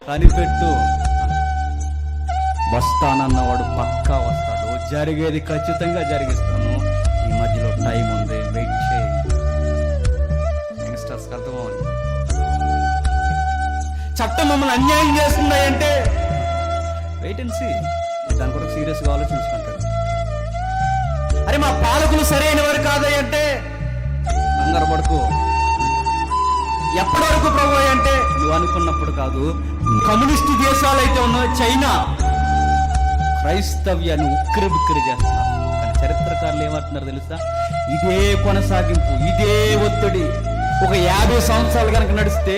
కనిపెట్టు, వస్తానన్నవాడు పక్కా వస్తాడు. జరిగేది ఖచ్చితంగా జరిగిస్తాను. ఈ మధ్యలో టైం ఉంది, వెయిట్ చేయి. యంగ్స్టర్స్కి అర్థమవుతుంది. చట్టం మమ్మల్ని అన్యాయం చేస్తున్నాయంటే వెయిట్ అండ్ సీ. దాని కొరకు సీరియస్గా ఆలోచించుకుంటాడు. అరే మా పాలకులు సరైన వారు కాదంటే కంగారు పడుకో. ఎప్పటి వరకు ప్రభు అంటే నువ్వు అనుకున్నప్పుడు కాదు. కమ్యూనిస్టు దేశాలు అయితే ఉన్నాయో, చైనా క్రైస్తవ్యాన్ని ఉక్కిరి బిక్కిరి చేస్తున్నారు. కానీ చరిత్రకారులు ఏమంటున్నారు తెలుసా? ఇదే కొనసాగింపు, ఇదే ఒత్తిడి ఒక 50 సంవత్సరాలు కనుక నడిస్తే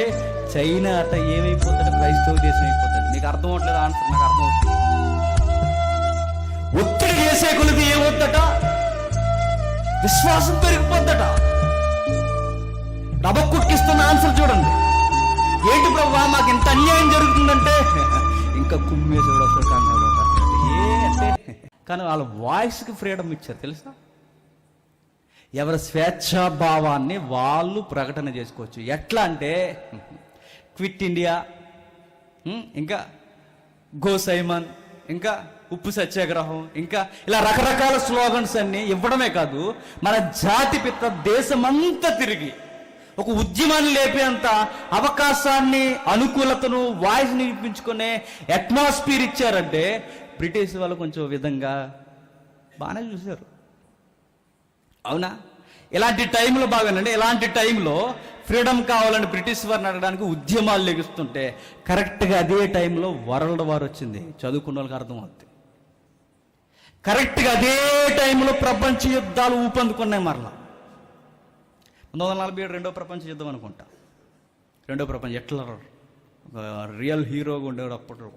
చైనా అట ఏమైపోతాడు? క్రైస్తవ దేశం అయిపోతాడు. నీకు అర్థం అవట్లేదు ఆన్సర్, నాకు అర్థం అవుతుంది. ఒత్తిడి చేసే కొలిది ఏమవుద్దట? విశ్వాసం పెరిగిపోద్దట. డబ్బుక్కిస్తున్న ఆన్సర్ చూడండి. ఏంటి ప్రభు మాకు ఇంత అన్యాయం జరుగుతుందంటే ఇంకా కుమ్మేసేవాడు వస్తాడు కంగారు అంటే. కానీ వాళ్ళ వాయిస్కి ఫ్రీడమ్ ఇచ్చారు తెలుసా? ఎవరి స్వేచ్ఛాభావాన్ని వాళ్ళు ప్రకటన చేసుకోవచ్చు. ఎట్లా అంటే క్విట్ ఇండియా, ఇంకా గో సైమన్, ఇంకా ఉప్పు సత్యాగ్రహం, ఇంకా ఇలా రకరకాల స్లోగన్స్ అన్ని ఇవ్వడమే కాదు, మన జాతి పిత్త దేశమంతా తిరిగి ఒక ఉద్యమాన్ని లేపేంత అవకాశాన్ని, అనుకూలతను, వాయిస్ని వినిపించుకునే అట్మాస్ఫియర్ ఇచ్చారంటే బ్రిటిష్ వాళ్ళు కొంచెం విధంగా బాగానే చూశారు. అవునా? ఇలాంటి టైంలో బాగానండి, ఇలాంటి టైంలో ఫ్రీడమ్ కావాలని బ్రిటిష్ వారిని అడగడానికి ఉద్యమాలు లెగుస్తుంటే కరెక్ట్గా అదే టైంలో వరల్డ్ వార్ వచ్చింది. చదువుకున్న వాళ్ళకి అర్థమవుతుంది. కరెక్ట్గా అదే టైంలో ప్రపంచ యుద్ధాలు ఊపందుకున్నాయి. మరలా 1947 రెండో ప్రపంచ యుద్ధం అనుకుంటా. రెండో ప్రపంచ ఎట్లా రియల్ హీరోగా ఉండేవాడు అప్పట్లో.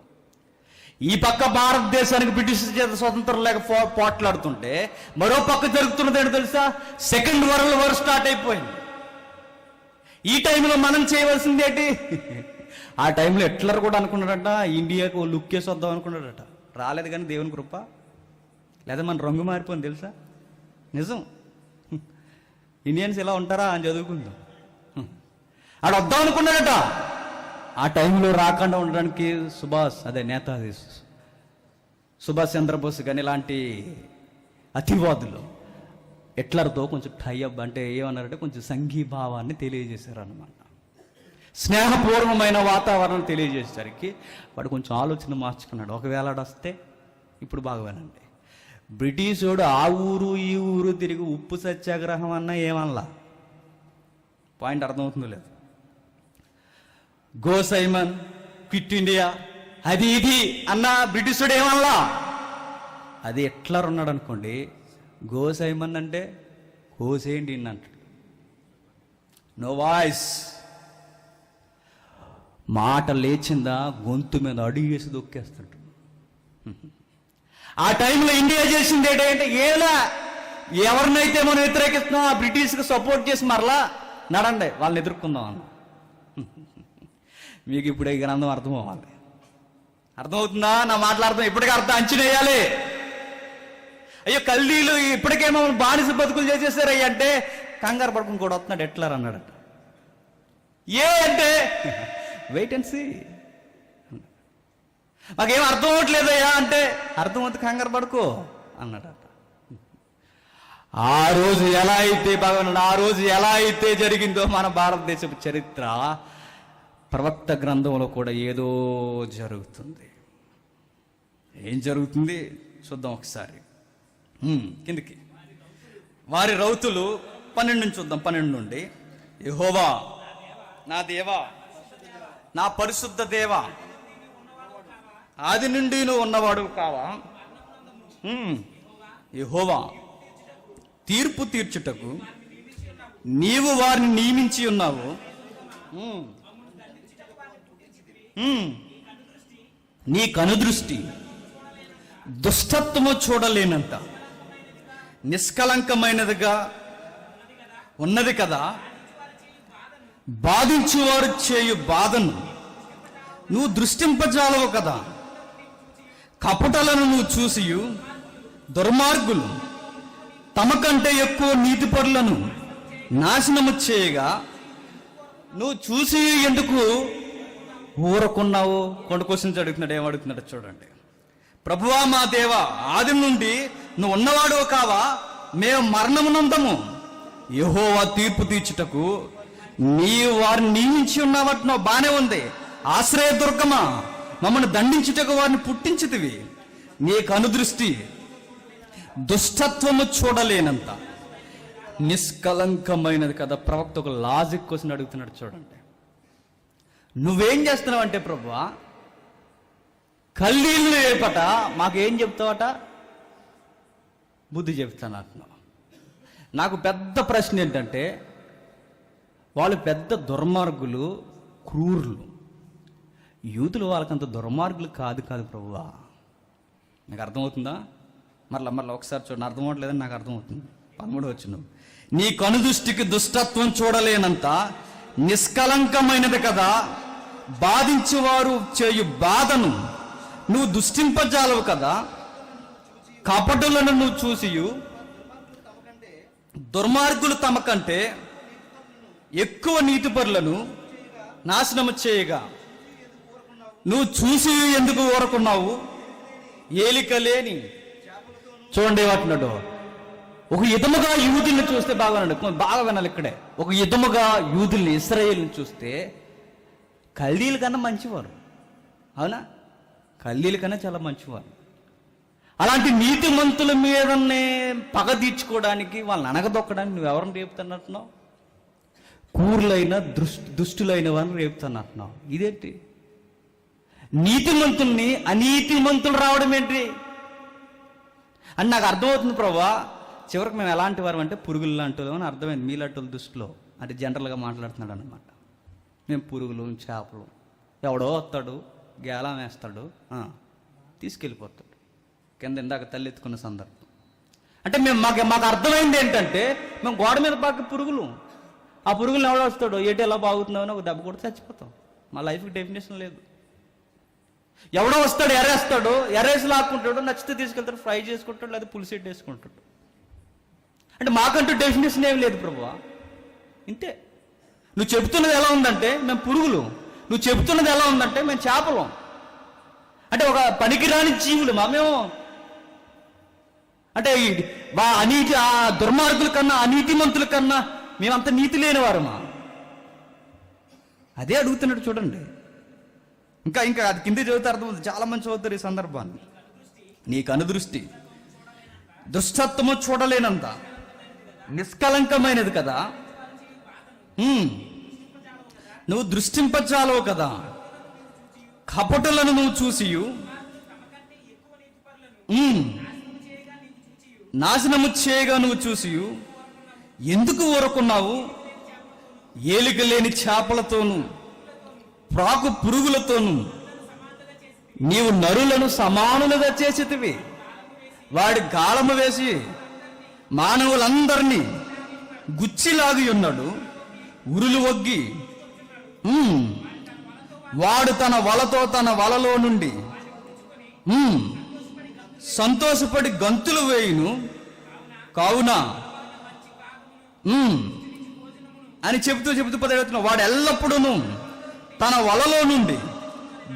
ఈ పక్క భారతదేశానికి బ్రిటిష్ చేత స్వతంత్రం లేక పోట్లాడుతుంటే మరో పక్క జరుగుతున్నది ఏంటో తెలుసా? సెకండ్ వరల్డ్ వార్ స్టార్ట్ అయిపోయింది. ఈ టైంలో మనం చేయవలసింది ఏంటి? ఆ టైంలో హిట్లర్ కూడా అనుకున్నాడట ఇండియాకు లుక్ వేసి వద్దాం అనుకున్నాడట. రాలేదు కానీ దేవుని కృప, లేదా మన రంగు మారిపోయింది తెలుసా? నిజం. ఇండియన్స్ ఇలా ఉంటారా అని చదువుకుందాం. ఆడ వద్దాం అనుకున్నాడట. ఆ టైంలో రాకుండా ఉండడానికి నేతాజీ సుభాష్ చంద్రబోస్ కానీ ఇలాంటి అతివాదులు హిట్లర్తో కొంచెం టైఅప్ అంటే ఏమన్నారంటే కొంచెం సంఘీభావాన్ని తెలియజేశారన్నమాట. స్నేహపూర్వమైన వాతావరణం తెలియజేసేసరికి వాడు కొంచెం ఆలోచన మార్చుకున్నాడు. ఒకవేళ వస్తే ఇప్పుడు బాగా వినండి. బ్రిటిషోడు ఆ ఊరు ఈ ఊరు తిరిగి ఉప్పు సత్యాగ్రహం అన్నా ఏమనలా. పాయింట్ అర్థమవుతుందో లేదు? గో సైమన్, క్విట్ ఇండియా, అది ఇది అన్న బ్రిటిషుడు ఏమనలా. అది హిట్లర్ ఉన్నాడు అనుకోండి, గో సైమన్ అంటే కోసేయండి అంటాడు. No voice. మాట లేచిందా గొంతు మీద అడుగు వేసి దొక్కేస్తాడు. ఆ టైంలో ఇండియా చేసింది ఏంటంటే ఎవరినైతే మనం వ్యతిరేకిస్తున్నాం ఆ బ్రిటిష్కి సపోర్ట్ చేసి మరలా నడండి వాళ్ళని ఎదుర్కొందాం అన్న. మీకు ఇప్పుడు ఈ గ్రంథం అర్థం అవ్వాలి. అర్థమవుతుందా? నా మాట్లాడుతాం ఇప్పటికే అర్థం అంచనా వేయాలి. అయ్యో కల్దీలు ఇప్పటికేమో బానిస బతుకులు చేసేసారయ్య అంటే కంగారు పడుకుని కూడా వస్తున్నాడు హిట్లర్ అన్నాడట. అంటే వెయిట్ అండ్ సీ. మాకేం అర్థం అవ్వట్లేదయ్యా అంటే అర్థమవుతుంది, కంగారు పడుకో అన్నాడట. ఆ రోజు ఎలా అయితే జరిగిందో మన భారతదేశపు చరిత్ర ప్రవక్త గ్రంథంలో కూడా ఏదో జరుగుతుంది. ఏం జరుగుతుంది చూద్దాం ఒకసారి. కిందికి వారి రౌతులు 12 నుంచి చూద్దాం. 12 నుండి యెహోవా నా దేవా, నా పరిశుద్ధ దేవా, ఆది నుండి నువ్వు ఉన్నవాడు కావా? యెహోవా, తీర్పు తీర్చుటకు నీవు వారిని నియమించి ఉన్నావు. నీ కనుదృష్టి దుష్టత్వము చూడలేనంత నిష్కలంకమైనదిగా ఉన్నది కదా. బాధించువారు చేయు బాధను నువ్వు దృష్టింపజాలవు కదా. కపటలను నువ్వు చూసి దుర్మార్గులు తమ కంటే ఎక్కువ నీతిపరులను నాశనము చేయగా నువ్వు చూసి ఎందుకు ఊరకున్నావు? కొన్ని క్వశ్చన్స్ అడుగుతున్నాడు. ఏమడుగుతున్నాడు చూడండి. ప్రభువా మా దేవా, ఆది నుండి నువ్వు ఉన్నవాడు కావా? మేము మరణమునందము. యెహోవా తీర్పు తీర్చుటకు నీవు వారిని నియమించి ఉన్నావట్నో, బానే ఉంది. ఆశ్రయదుర్గమా, మమ్మల్ని దండించుటకు వారిని పుట్టించితివి. నీకు అనుదృష్టి దుష్టత్వము చూడలేనంత నిష్కలంకమైనది కదా. ప్రవక్త ఒక లాజిక్ క్వశ్చన్ అడుగుతున్నాడు చూడండి. నువ్వేం చేస్తున్నావు అంటే ప్రభువా, కల్దీయులు ఏపట మాకేం చెప్తావట? బుద్ధి చెప్తాను అంటున్నావు. నాకు పెద్ద ప్రశ్న ఏంటంటే, వాళ్ళు పెద్ద దుర్మార్గులు, క్రూరులు. యూతులు వాళ్ళకంత దుర్మార్గులు కాదు ప్రభువా. నాకు అర్థమవుతుందా? మరలా ఒకసారి చూడండి. అర్థం అవ్వట్లేదని నాకు అర్థమవుతుంది. 13 వచనం, నీ కనుదృష్టికి దుష్టత్వం చూడలేనంత నిష్కలంకమైనది కదా. బాధించేవారు చేయు బాధను నువ్వు దుష్టింపజాలవు కదా. కపటులను నువ్వు చూసియు దుర్మార్గులు తమ కంటే ఎక్కువ నీతిపరులను నాశనము చేయగా నువ్వు చూసి ఎందుకు ఊరకున్నావు? ఏలిక లేని, చూడండి ఏమంటున్నాడు, ఒక యుధముగా యూదుల్ని చూస్తే బాగా వినాలి ఇక్కడే. ఒక యుధముగా యూదుల్ని, ఇశ్రాయేలుని చూస్తే కల్దీల కన్నా మంచివారు. అవునా? కల్దీల కన్నా చాలా మంచివారు. అలాంటి నీతిమంతుల మీదనే పగ తీర్చుకోవడానికి, వాళ్ళని అనగదొక్కడానికి నువ్వెవరిని రేపుతున్నట్టున్నావు? కూరులైన దుష్టులైన వారిని రేపుతున్నట్టున్నావు. ఇదేంటి? నీతిమంతుల్ని అనీతిమంతులు రావడం ఏంటి అని నాకు అర్థమవుతుంది ప్రభా. చివరికి మేము ఎలాంటి వారు అంటే పురుగులు లాంటి అని అర్థమైంది మీలాంటి దృష్టిలో. అంటే జనరల్గా మాట్లాడుతున్నాడు అనమాట. మేము పురుగులు, చేపలు. ఎవడో వస్తాడు, గేలం వేస్తాడు, తీసుకెళ్ళిపోతాడు. కింద ఇందాక తల్లెత్తుకున్న సందర్భం. అంటే మాకు అర్థమైంది ఏంటంటే, మేము గోడ మీద బాగా పురుగులు. ఆ పురుగులు ఎవడో వస్తాడు, ఏటి ఎలా బాగుతున్నావు అని ఒక దెబ్బ కూడా చచ్చిపోతాం. మా లైఫ్కి డెఫినేషన్ లేదు. ఎవడో వస్తాడు, ఎరేస్తాడు, ఎరేసి లాక్కుంటాడు, నచ్చితే తీసుకెళ్తాడు, ఫ్రై చేసుకుంటాడు, లేదా పులిసెట్ వేసుకుంటాడు. అంటే మాకంటూ డెఫినేషన్ ఏం లేదు ప్రభువా. ఇంతే. నువ్వు చెబుతున్నది ఎలా ఉందంటే మేము పురుగులు, నువ్వు చెబుతున్నది ఎలా ఉందంటే మేము చేపలు. అంటే ఒక పనికిరాని జీవులు మేము. అంటే అనీతి, ఆ దుర్మార్గుల కన్నా, అనీతిమంతుల కన్నా మేమంత నీతి లేనివారమా? అదే అడుగుతున్నాడు చూడండి. ఇంకా అది కింద చదివితే అర్థమవుతుంది. చాలా మంది చదువుతారు ఈ సందర్భాన్ని. నీకు అనుదృష్టి దుష్టత్వము చూడలేనంత నిష్కలంకమైనది కదా. నువ్వు దృష్టింపచాలవు కదా. కపటులను నువ్వు చూసి నాశనము చేయగా నువ్వు చూసి ఎందుకు ఊరుకున్నావు? ఏలిక లేని చేపలతోనూ ప్రాకు పురుగులతోనూ నీవు నరులను సమానులుగా చేసేటివి. వాడి గాలము వేసి మానవులందరినీ గుచ్చిలాగి ఉన్నాడు. ఉరులు ఒగ్గి వాడు తన వలతో తన వలలో నుండి సంతోషపడి గంతులు వేయును. కావున అని చెబుతూ 10 వాడు ఎల్లప్పుడూ తన వలలో నుండి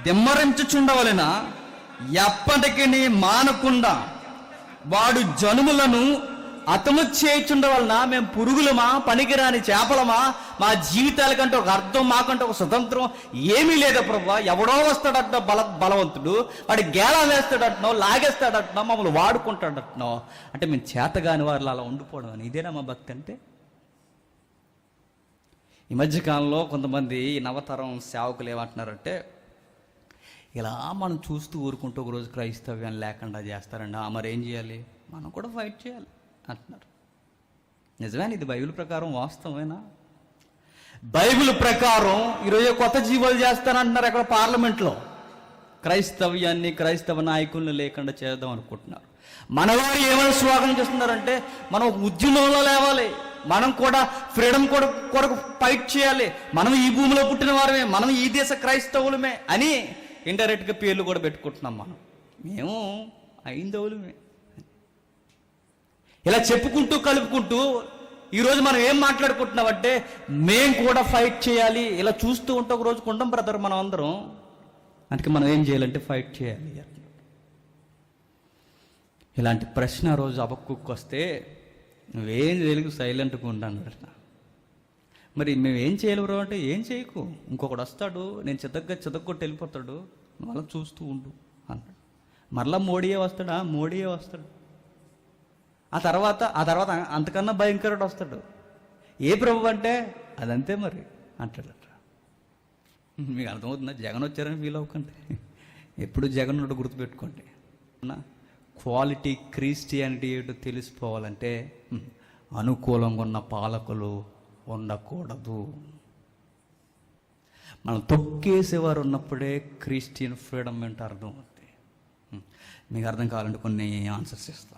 దిమ్మరించుచుండవలెన ఎప్పటికీ మానకుండా వాడు జనుములను అతము చేయుచుండవలన. మేము పురుగులమా, పనికిరాని చేపలమా? మా జీవితాల కంటే ఒక అర్థం, మాకంటే ఒక స్వతంత్రం ఏమీ లేదా ప్రభు. ఎవడో వస్తాడట్నో బలవంతుడు, వాడి గేలా వేస్తాడట్నో, లాగేస్తాడట్నో, మమ్మల్ని వాడుకుంటాడట్నో. అంటే మేము చేతగాని వారిలో అలా ఉండిపోవడం అని. ఇదేనా మా భక్తి అంటే? ఈ మధ్యకాలంలో కొంతమంది ఈ నవతరం సేవకులు ఏమంటున్నారంటే, ఇలా మనం చూస్తూ ఊరుకుంటూ ఒకరోజు క్రైస్తవ్యాన్ని లేకుండా చేస్తారండి. మరి ఏం చేయాలి? మనం కూడా ఫైట్ చేయాలి అంటున్నారు. నిజమేనా? ఇది బైబిల్ ప్రకారం వాస్తవమేనా? బైబిల్ ప్రకారం ఈరోజు కొత్త జీవాలు చేస్తానంటున్నారు అక్కడ పార్లమెంట్లో. క్రైస్తవ్యాన్ని, క్రైస్తవ నాయకులను లేకుండా చేద్దాం అనుకుంటున్నారు. మనవారు ఏమైనా స్వాగతం చేస్తున్నారంటే, మనం ఉద్యమంలో లేవాలి, మనం కూడా ఫ్రీడమ్ కొరకు ఫైట్ చేయాలి, మనం ఈ భూమిలో పుట్టిన వారమే, మనం ఈ దేశ క్రైస్తవులమే అని ఇండైరెక్ట్గా పేర్లు కూడా పెట్టుకుంటున్నాం. మేము హైందవులమే ఇలా చెప్పుకుంటూ కలుపుకుంటూ ఈరోజు మనం ఏం మాట్లాడుకుంటున్నామంటే మేం కూడా ఫైట్ చేయాలి. ఇలా చూస్తూ ఉంటే ఒక రోజు కొండం బ్రదర్ మనం అందరం. అందుకే మనం ఏం చేయాలంటే ఫైట్ చేయాలి. ఇలాంటి ప్రశ్న రోజు హబక్కూకు వస్తే నువ్వేం చేయలేకు, సైలెంట్గా ఉండాను. మరి మేము ఏం చేయలేరు అంటే ఏం చేయకు, ఇంకొకడు వస్తాడు, నేను చితక్కొట్టి వెళ్ళిపోతాడు, నువ్వు అలా చూస్తూ ఉండు అన్నాడు. మరలా మోడీయే వస్తాడా? మోడీయే వస్తాడు. ఆ తర్వాత అంతకన్నా భయంకరుడు వస్తాడు. ఏ ప్రభు అంటే అదంతే మరి అంటాడట. మీకు అర్థమవుతుందా? జగన్ వచ్చారని ఫీల్ అవ్వకండి, ఎప్పుడు జగన్ నుండి గుర్తుపెట్టుకోండి. క్వాలిటీ క్రిస్టియానిటీ ఏంటో తెలిసిపోవాలంటే అనుకూలంగా ఉన్న పాలకులు ఉండకూడదు. మనం తొక్కేసేవారు ఉన్నప్పుడే క్రిస్టియన్ ఫ్రీడమ్ ఏంటో అర్థం అవుతుంది. మీకు అర్థం కావాలంటే కొన్ని ఆన్సర్స్ ఇస్తా.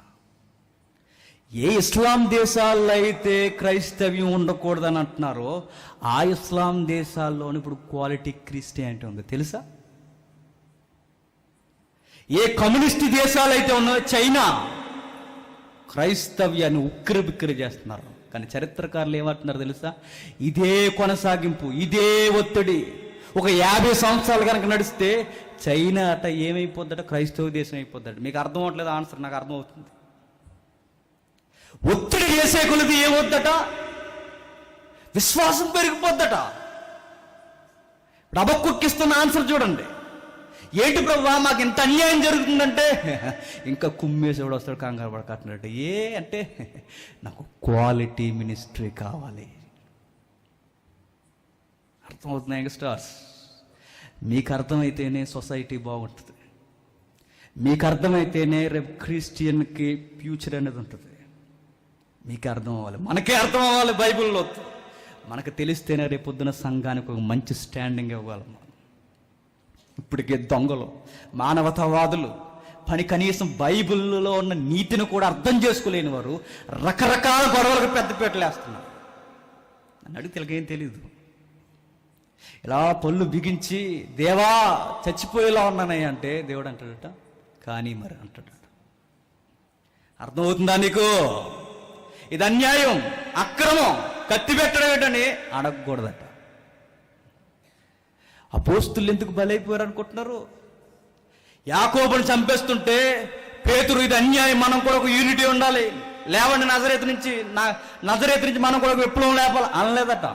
ఏ ఇస్లాం దేశాల్లో అయితే క్రైస్తవ్యం ఉండకూడదని అంటున్నారో ఆ ఇస్లాం దేశాల్లోని ఇప్పుడు క్వాలిటీ క్రిస్టియానిటీ ఉంది తెలుసా? ఏ కమ్యూనిస్ట్ దేశాలు అయితే ఉన్నాయో, చైనా క్రైస్తవ్యాన్ని ఉక్కిరి చేస్తున్నారు. కానీ చరిత్రకారులు ఏమంటున్నారు తెలుసా? ఇదే కొనసాగింపు, ఇదే ఒత్తిడి ఒక 50 సంవత్సరాలు కనుక నడిస్తే చైనా అట ఏమైపోద్దట? క్రైస్తవ దేశం అయిపోద్దట. మీకు అర్థం అవ్వట్లేదు ఆన్సర్, నాకు అర్థమవుతుంది. ఒత్తిడి చేసే కొలది ఏమవుద్దట? విశ్వాసం పెరిగిపోద్దట. హబక్కూకిస్తున్న ఆన్సర్ చూడండి. ఏంటి ప్రభువా మాకు ఇంత అన్యాయం జరుగుతుందంటే ఇంకా కుమ్మేసేవాడు వస్తాడు, కంగారు పడకట్టినట్టు. అంటే నాకు క్వాలిటీ మినిస్ట్రీ కావాలి. అర్థమవుతుంది యంగ్స్టర్స్? మీకు అర్థమైతేనే సొసైటీ బాగుంటుంది. మీకు అర్థమైతేనే రేపు క్రిస్టియన్కి ఫ్యూచర్ అనేది ఉంటుంది. మీకే అర్థం అవ్వాలి, మనకే అర్థం అవ్వాలి. బైబిల్లో మనకు తెలిస్తేనే రేపొద్దున సంఘానికి ఒక మంచి స్టాండింగ్ ఇవ్వగలం. ఇప్పటికే దొంగలు, మానవతావాదులు, కనీసం బైబిల్లో ఉన్న నీతిని కూడా అర్థం చేసుకోలేని వారు రకరకాల గొడవలకు పెద్దపీటలు వేస్తున్నారు. నన్ను అడిగి తెలుగేం తెలీదు. ఇలా పళ్ళు బిగించి దేవా చచ్చిపోయేలా ఉన్నానయ్య అంటే దేవుడు అంటాడట కానీ మరి అంటాడట. అర్థమవుతుందా నీకు? ఇది అన్యాయం, అక్రమం, కత్తి పెట్టడం ఏంటని అడగకూడదట. అపోస్తులు ఎందుకు బలైపోయారు అనుకుంటున్నారు? యాకోబుని చంపేస్తుంటే పేతురు ఇది అన్యాయం, మనం కూడా ఒక యూనిటీ ఉండాలి, లేవండి నజరేతు నుంచి మనం కూడా ఒక విప్లవం లేపాలి అనలేదట.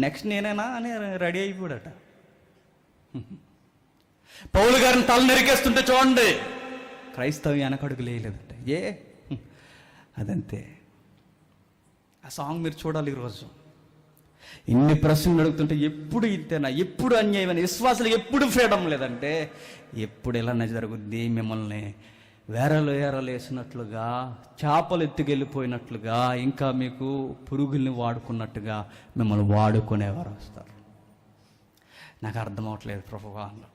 నెక్స్ట్ నేనేనా అని రెడీ అయిపోయాడట. పౌలు గారిని తల నరికేస్తుంటే చూడండి, క్రైస్తవ్యం వెనకడుగు లేదట. అదంతే. ఆ సాంగ్ మీరు చూడాలి. ఈరోజు ఇన్ని ప్రశ్నలు అడుగుతుంటే ఎప్పుడు ఇంతేనా, ఎప్పుడు అన్యాయమైన, విశ్వాసాలు ఎప్పుడు ఫ్రీడమ్ లేదంటే ఎప్పుడు ఇలా జరుగుద్ది? మిమ్మల్ని వేరలు వేసినట్లుగా, చేపలు ఎత్తుకెళ్ళిపోయినట్లుగా, ఇంకా మీకు పురుగుల్ని వాడుకున్నట్టుగా మిమ్మల్ని వాడుకునేవారు వస్తారు. నాకు అర్థం అవట్లేదు ప్రభువా అన్నట్టు.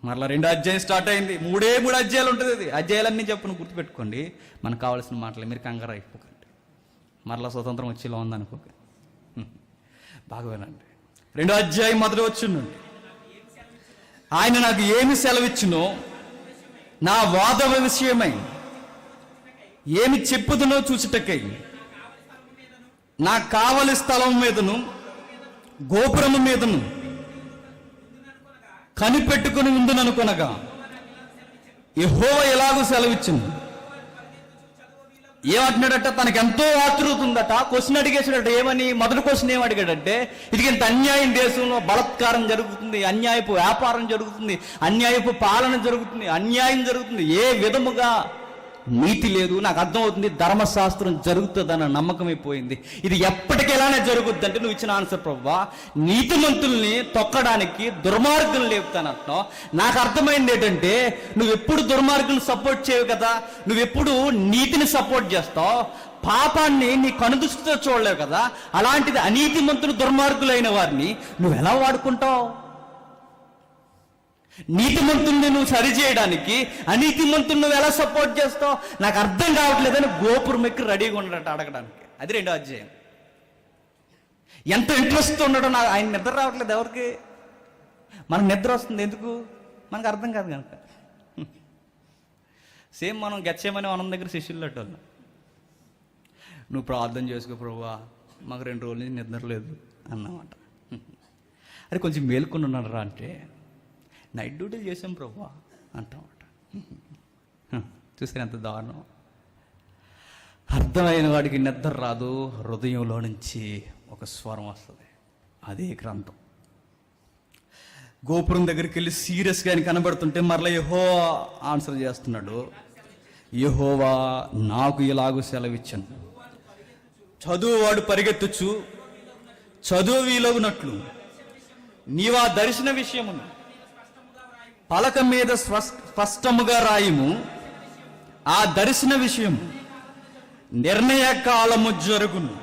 మరలా 2వ అధ్యాయం స్టార్ట్ అయింది. 3 అధ్యాయాలు ఉంటుంది. అది అధ్యాయాలన్నీ చెప్పును గుర్తుపెట్టుకోండి. మనకు కావాల్సిన మాటలు. మీరు కంగారు అయిపోకండి, మరలా స్వతంత్రం వచ్చేలా ఉందనుకోకండి. బాగా వినండి. 2వ అధ్యాయం మొదటి వచ్చుండండి. ఆయన నాకు ఏమి సెలవిచ్చునో, నా వాద విషయమై ఏమి చెప్పుదునో చూచుటకై నా కావలి స్థలం మీదను గోపురము మీదను కనిపెట్టుకుని ఉందుననుకొనగా యెహోవా ఎలాగూ సెలవిచ్చును. ఏమంటున్నాడట? తనకు ఎంతో ఆతృత ఉందట. క్వశ్చన్ అడిగేసాడట. ఏమని? మొదటి క్వశ్చన్ ఏం అడిగాడంటే, ఇది ఇంత అన్యాయం, దేశంలో బలత్కారం జరుగుతుంది, అన్యాయపు వ్యాపారం జరుగుతుంది, అన్యాయపు పాలన జరుగుతుంది, అన్యాయం జరుగుతుంది, ఏ విధముగా నీతి లేదు. నాకు అర్థమవుతుంది ధర్మశాస్త్రం జరుగుతుందన్న నమ్మకం అయిపోయింది. ఇది ఎప్పటికీ ఎలానే జరుగుద్ది అంటే నువ్వు ఇచ్చిన ఆన్సర్ ప్రభువా, నీతిమంతుల్ని తొక్కడానికి దుర్మార్గులు లేపుతానంటున్నావు. నాకు అర్థమైంది ఏంటంటే నువ్వు ఎప్పుడు దుర్మార్గులను సపోర్ట్ చేయవు కదా, నువ్వెప్పుడు నీతిని సపోర్ట్ చేస్తావు, పాపాన్ని నీ కనుదృష్టితో చూడలేవు కదా. అలాంటిది అనీతిమంతులు దుర్మార్గులైన వారిని నువ్వు ఎలా వాడుకుంటావు? నీతిమంతుల్ని నువ్వు సరిచేయడానికి అనీతిమంతులు నువ్వు ఎలా సపోర్ట్ చేస్తావు? నాకు అర్థం కావట్లేదని గోపురం ఎక్కి రెడీగా ఉండట అడగడానికి. అది 2వ అధ్యాయం. ఎంత ఇంట్రెస్ట్ ఉండడం. నాకు ఆయన నిద్ర రావట్లేదు. ఎవరికి? మనకు నిద్ర వస్తుంది ఎందుకు? మనకు అర్థం కాదు కనుక. సేమ్ మనం గచ్చేమని మనం దగ్గర శిష్యులు అట్టోళ్ళం. నువ్వు ప్రార్థన చేసుకో ప్రభువా, మాకు 2 రోజుల నుంచి నిద్ర లేదు అన్నమాట. అరే కొంచెం మేల్కొని ఉన్నాడు రా అంటే, నైట్ డ్యూటీలు చేసాం ప్రభువా అంటామాట. చూస్తే ఎంత దారుణం. అర్థమైన వాడికి నిద్ర రాదు, హృదయంలో నుంచి ఒక స్వరం వస్తుంది, అదే గ్రంథం. గోపురం దగ్గరికి వెళ్ళి సీరియస్గా ఆయన కనబడుతుంటే మరలా యెహోవా ఆన్సర్ చేస్తున్నాడు. యెహోవా నాకు ఇలాగూ సెలవిచ్చాను, చదువువాడు పరిగెత్తుచు చదువు వీలగునట్లు నీవా దర్శన విషయమును పలక మీద స్పష్టముగా రాయము. ఆ దర్శన విషయము నిర్ణయ కాలము జరుగును.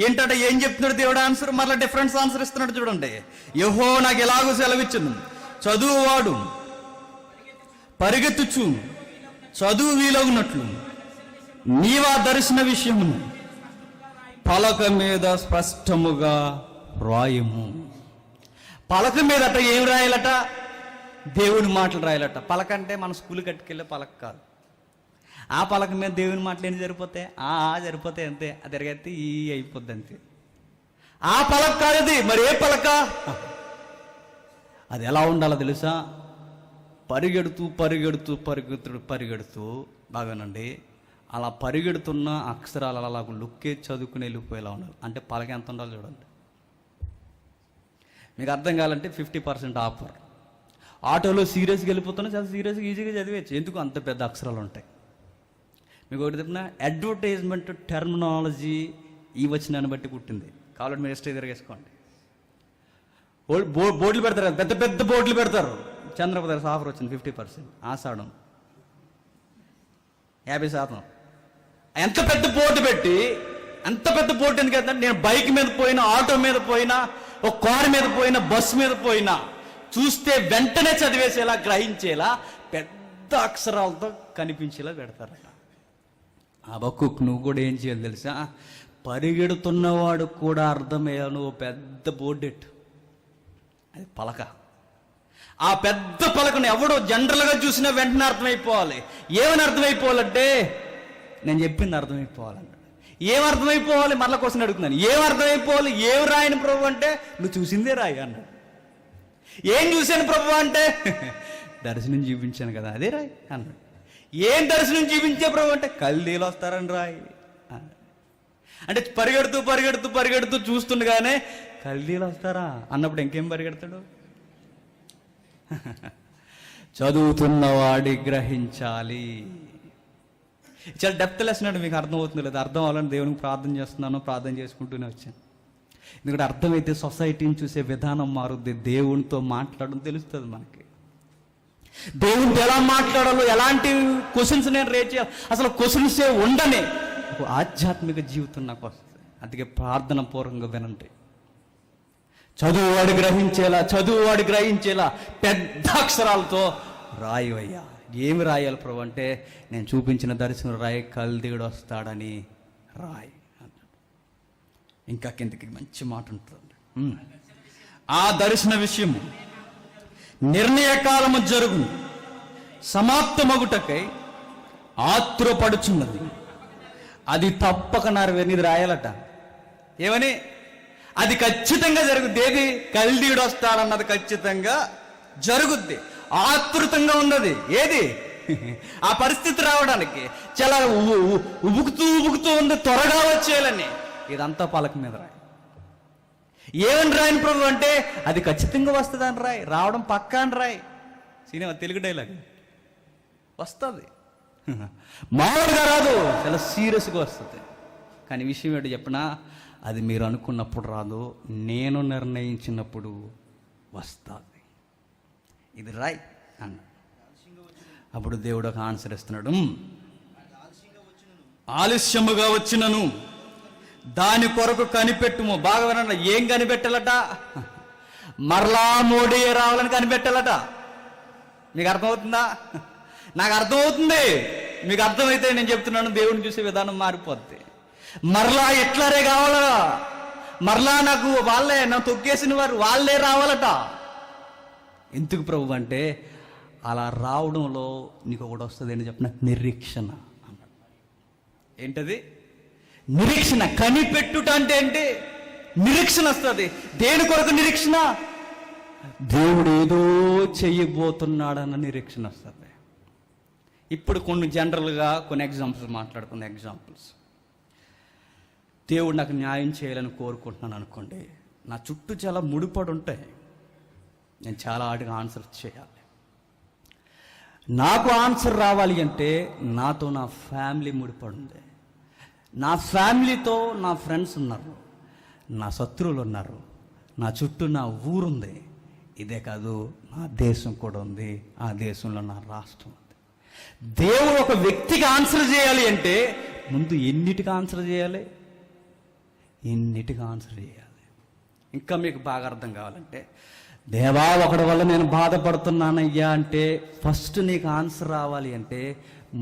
ఏంటంటే ఏం చెప్తున్నాడు దేవుడు ఆన్సర్? మరలా డిఫరెన్స్ ఆన్సర్ ఇస్తున్నాడు చూడండి. యెహోవా నాకు ఎలాగో సెలవిచ్చును, చదువువాడు పరిగెత్తుచు చదువు వీలగునట్లు నీవా దర్శన విషయమును పలక మీద స్పష్టముగా రాయము. పలక మీద అట ఏం రాయాలట? దేవుని మాటలు రాయాలట. పలక అంటే మన స్కూల్ కట్టుకెళ్ళే పలక కాదు. ఆ పలక మీద దేవుని మాటలు ఎన్ని సరిపోతాయి? సరిపోతాయి అంతే. అది తిరగైతే ఈ అయిపోద్ది అంతే. ఆ పలక కాదు అది. మరి ఏ పలక? అది ఎలా ఉండాలో తెలుసా? పరిగెడుతూ పరిగెడుతూ పరిగెడుతూ పరిగెడుతూ బాగానండి, అలా పరిగెడుతున్న అక్షరాలు అలా లుక్కే చదువుకుని వెళ్ళిపోయేలా ఉండాలి. అంటే పలక ఎంత ఉండాలో చూడండి. మీకు అర్థం కావాలంటే 50% ఆఫర్. ఆటోలో సీరియస్గా వెళ్ళిపోతున్నా చాలా సీరియస్గా ఈజీగా చదివేచ్చు. ఎందుకు? అంత పెద్ద అక్షరాలు ఉంటాయి. మీకు ఒకటి చెప్పిన అడ్వర్టైజ్మెంట్ టెర్మినాలజీ ఈ వచనాన్ని బట్టి పుట్టింది. కావాలంటే మీరు ఎస్టే తిరగేసుకోండి. బోర్డులు పెడతారు కదా, పెద్ద పెద్ద బోర్డులు పెడతారు. చంద్రప్రదేశ్ ఆఫర్ వచ్చింది 50%, ఆషాఢం 50%. ఎంత పెద్ద బోర్డు పెట్టి, అంత పెద్ద బోర్డు ఎందుకు వెళ్తాను? నేను బైక్ మీద పోయినా, ఆటో మీద పోయినా, ఒక కారు మీద పోయినా, బస్సు మీద పోయినా చూస్తే వెంటనే చదివేసేలా, గ్రహించేలా పెద్ద అక్షరాలతో కనిపించేలా పెడతారట. హబక్కూక్ నువ్వు కూడా ఏం చేయాలి తెలుసా? పరిగెడుతున్నవాడు కూడా అర్థమయ్యా నువ్వు పెద్ద బోర్డెట్, అది పలక. ఆ పెద్ద పలకను ఎవడో జనరల్గా చూసినా వెంటనే అర్థమైపోవాలి. ఏమని అర్థమైపోవాలంటే నేను చెప్పింది అర్థమైపోవాలంట. ఏం అర్థమైపోవాలి? మరల కోసం అడుగుతున్నాను. ఏం అర్థమైపోవాలి? ఏం రాయని ప్రభు అంటే నువ్వు చూసిందే రాయి అన్నాడు. ఏం చూశాను ప్రభు అంటే దర్శనం చూపించాను కదా, అదే రాయి అన్నాడు. ఏం దర్శనం చూపించే ప్రభు అంటే కల్దీలు వస్తారని రాయి. అంటే పరిగెడుతూ పరిగెడుతూ పరిగెడుతూ చూస్తుండగానే కల్దీలు వస్తారా అన్నప్పుడు ఇంకేం పరిగెడతాడు? చదువుతున్నవాడి గ్రహించాలి. చాలా డెప్త్ లెసన్ అండి. మీకు అర్థమవుతుంది లేదు? అర్థం అవ్వాలని దేవునికి ప్రార్థన చేస్తున్నాను, ప్రార్థన చేసుకుంటూనే వచ్చాను. ఎందుకంటే అర్థమైతే సొసైటీని చూసే విధానం మారుద్ది. దేవునితో మాట్లాడడం తెలుస్తుంది మనకి. దేవునితో ఎలా మాట్లాడాలో, ఎలాంటి క్వశ్చన్స్ నేను రేట్ చేయాలి, అసలు క్వశ్చన్సే ఉండని ఒక ఆధ్యాత్మిక జీవితం నాకు వస్తుంది. అందుకే ప్రార్థన పూర్వకంగా వినండి. చదువువాడు గ్రహించేలా, చదువువాడు గ్రహించేలా పెద్ద అక్షరాలతో రాయవయ్యా. ఏమి రాయాలి ప్రభు అంటే నేను చూపించిన దర్శనం రాయి, కల్దీయుడు వస్తాడని రాయి. ఇంకా కిందకి మంచి మాట ఉంటుంది. ఆ దర్శన విషయము నిర్ణయకాలము జరుగును, సమాప్తమగుటకై ఆతురపడుచున్నది. అది తప్పక నెరవేరు రాయాలట. ఏమని? అది ఖచ్చితంగా జరుగుద్ది. ఏది? కల్దీయుడు వస్తాడన్నది ఖచ్చితంగా జరుగుద్ది. ఆతృతంగా ఉన్నది. ఏది? ఆ పరిస్థితి రావడానికి చాలా ఉబుకుతూ ఉబుకుతూ ఉంది, త్వరగా వచ్చేయాలని. ఇదంతా పలక మీద రాయి. ఏమని రాయని ప్రభు అంటే అది ఖచ్చితంగా వస్తుంది అని రాయి. రావడం పక్కా అని రాయి. సినిమా తెలుగు డైలాగ్ వస్తుంది, మామూలుగా రాదు, చాలా సీరియస్గా వస్తుంది. కానీ విషయం ఏంటో చెప్పినా అది మీరు అనుకున్నప్పుడు రాదు, నేను నిర్ణయించినప్పుడు వస్తుంది. ఇది రాయ్ అన్న. అప్పుడు దేవుడు ఒక ఆన్సర్ ఇస్తున్నాడు. ఆలస్యముగా వచ్చినను దాని కొరకు కనిపెట్టుము. బాగా వినండి. ఏం కనిపెట్టాలట? మరలా మోడీ రావాలని కనిపెట్టాలట. మీకు అర్థమవుతుందా? నాకు అర్థమవుతుంది. మీకు అర్థమైతే నేను చెప్తున్నాను, దేవుని చూసే విధానం మారిపోద్ది. మరలా ఎట్లరే కావాలా? మరలా నాకు వాళ్ళే, నా తొక్కేసిన వారు వాళ్ళే రావాలట. ఎందుకు ప్రభు అంటే అలా రావడంలో నీకు ఒకటి వస్తుంది. ఏంటి చెప్పిన? నిరీక్షణ అన్నాడు. ఏంటది? నిరీక్షణ. కనిపెట్టుట అంటే ఏంటి? నిరీక్షణ వస్తుంది. దేని కొరకు నిరీక్షణ? దేవుడు ఏదో చెయ్యబోతున్నాడన్న నిరీక్షణ వస్తుంది. ఇప్పుడు కొన్ని జనరల్గా కొన్ని ఎగ్జాంపుల్స్ మాట్లాడుకున్న ఎగ్జాంపుల్స్. దేవుడు నాకు న్యాయం చేయాలని కోరుకుంటున్నాను అనుకోండి, నా చుట్టూ చాలా ముడిపడి ఉంటాయి, నేను చాలా వాటికి ఆన్సర్ చేయాలి. నాకు ఆన్సర్ రావాలి అంటే నాతో నా ఫ్యామిలీ ముడిపడి ఉంది. నా ఫ్యామిలీతో నా ఫ్రెండ్స్ ఉన్నారు, నా శత్రువులు ఉన్నారు, నా చుట్టూ నా ఊరుంది. ఇదే కాదు, నా దేశం కూడా ఉంది, ఆ దేశంలో నా రాష్ట్రం ఉంది. దేవుడు ఒక వ్యక్తికి ఆన్సర్ చేయాలి అంటే ముందు ఎన్నిటికి ఆన్సర్ చేయాలి? ఎన్నిటికి ఆన్సర్ చేయాలి. ఇంకా మీకు బాగా అర్థం కావాలంటే, దేవా ఒకడి వల్ల నేను బాధపడుతున్నానయ్యా అంటే ఫస్ట్ నీకు ఆన్సర్ రావాలి అంటే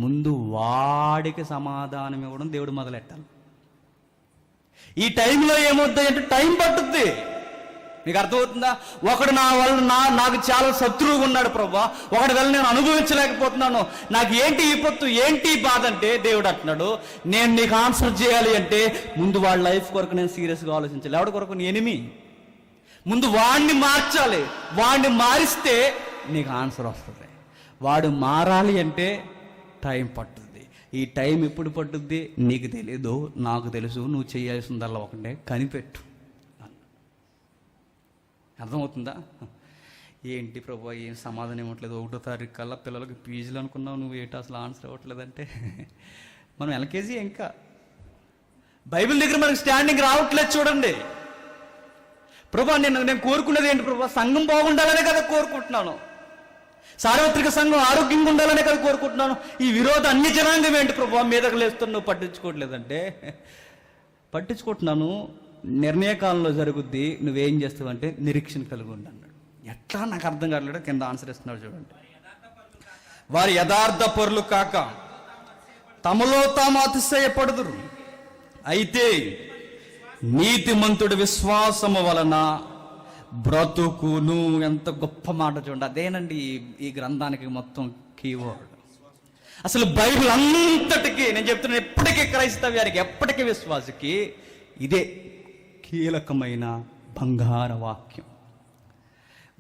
ముందు వాడికి సమాధానం ఇవ్వడం దేవుడు మొదలెట్టాలి. ఈ టైంలో ఏమవుతుంది అంటే టైం పట్టుద్ది. మీకు అర్థమవుతుందా? ఒకడు నా వల్ల నాకు చాలా శత్రువుగా ఉన్నాడు ప్రభా, ఒకటి వల్ల నేను అనుభవించలేకపోతున్నాను, నాకు ఏంటి ఈ పొత్తు, ఏంటి బాధ అంటే దేవుడు అంటున్నాడు, నేను నీకు ఆన్సర్ చేయాలి అంటే ముందు వాడి లైఫ్ కొరకు నేను సీరియస్గా ఆలోచించాలి. ఎవడి కొరకు? నీ ఎనిమి. ముందు వాడిని మార్చాలి. వాడిని మారిస్తే నీకు ఆన్సర్ వస్తుంది. వాడు మారాలి అంటే టైం పట్టుద్ది. ఈ టైం ఎప్పుడు పట్టుద్ది నీకు తెలీదు, నాకు తెలుసు. నువ్వు చేయాల్సిందల్లా ఒకటే, కనిపెట్టు. అర్థమవుతుందా? ఏంటి ప్రభా ఏం సమాధానం ఇవ్వట్లేదు, 1వ తారీఖు కల్లా పిల్లలకి పీజీలు అనుకున్నావు, నువ్వు ఏంటి అసలు ఆన్సర్ ఇవ్వట్లేదంటే మనం ఎల్కేజీ. ఇంకా బైబిల్ దగ్గర మనకి స్టాండింగ్ రావట్లేదు. చూడండి ప్రభా, నేను కోరుకున్నది ఏంటి ప్రభా? సంఘం బాగుండాలనే కదా కోరుకుంటున్నాను, సార్వత్రిక సంఘం ఆరోగ్యంగా ఉండాలనే కదా కోరుకుంటున్నాను. ఈ విరోధ అన్ని జనాంగం ఏంటి ప్రభా మీదకు లేస్తున్నా, నువ్వు పట్టించుకోవట్లేదంటే పట్టించుకుంటున్నాను. నిర్ణయకాలంలో జరుగుద్ది, నువ్వేం చేస్తావు అంటే నిరీక్షణ కలిగి ఉండి అన్నాడు. ఎట్లా నాకు అర్థం కావట్లేదు. కింద ఆన్సర్ ఇస్తున్నాడు చూడండి. వారి యథార్థ పరులు కాక తమలో తాము అతిశయపడుదురు, అయితే నీతిమంతుడి విశ్వాసము వలన బ్రతుకును. ఎంత గొప్ప మాట చూడండి. అదేనండి ఈ గ్రంథానికి మొత్తం కీవర్డ్. అసలు బైబిల్ అంతటికీ నేను చెప్తున్నాను, ఎప్పటికీ క్రైస్తవ్యానికి, ఎప్పటికీ విశ్వాసకి ఇదే కీలకమైన బంగార వాక్యం.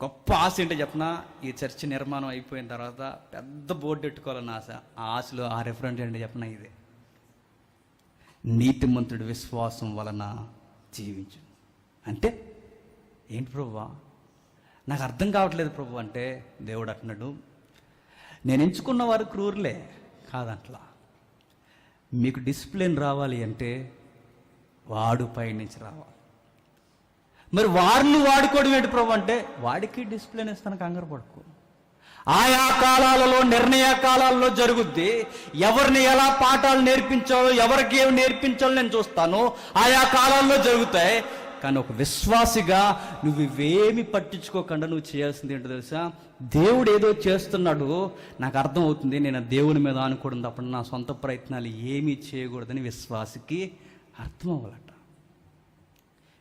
గొప్ప ఆశ ఏంటో చెప్పిన, ఈ చర్చి నిర్మాణం అయిపోయిన తర్వాత పెద్ద బోర్డు పెట్టుకోవాలని ఆశ. ఆ ఆశలో ఆ రెఫరెంట్ ఏంటో చెప్పిన ఇదే, నీతిమంతుడి విశ్వాసం వలన జీవించు. అంటే ఏంటి ప్రభువా? నాకు అర్థం కావట్లేదు ప్రభు అంటే దేవుడు అంటున్నాడు, నేను ఎంచుకున్న వారు క్రూరులే కాదంట్లా. మీకు డిసిప్లిన్ రావాలి అంటే వాడు పైనుంచి రావాలి. మరి వారిని వాడుకోవడం ఏంటి ప్రభు అంటే వాడికి డిసిప్లిన్ ఇస్తాను, కంగారు పడుకో. ఆయా కాలాలలో, నిర్ణయ కాలాల్లో జరుగుద్ది. ఎవరిని ఎలా పాఠాలు నేర్పించాలో, ఎవరికి ఏమి నేర్పించాలో నేను చూస్తాను. ఆయా కాలాల్లో జరుగుతాయి. కానీ ఒక విశ్వాసిగా నువ్వు ఇవేమి పట్టించుకోకుండా నువ్వు చేయాల్సింది ఏంటో తెలుసా? దేవుడు ఏదో చేస్తున్నాడు, నాకు అర్థం అవుతుంది, నేను దేవుని మీద అనుకోవడం తప్ప నా సొంత ప్రయత్నాలు ఏమీ చేయకూడదని విశ్వాసికి అర్థం అవ్వాలట.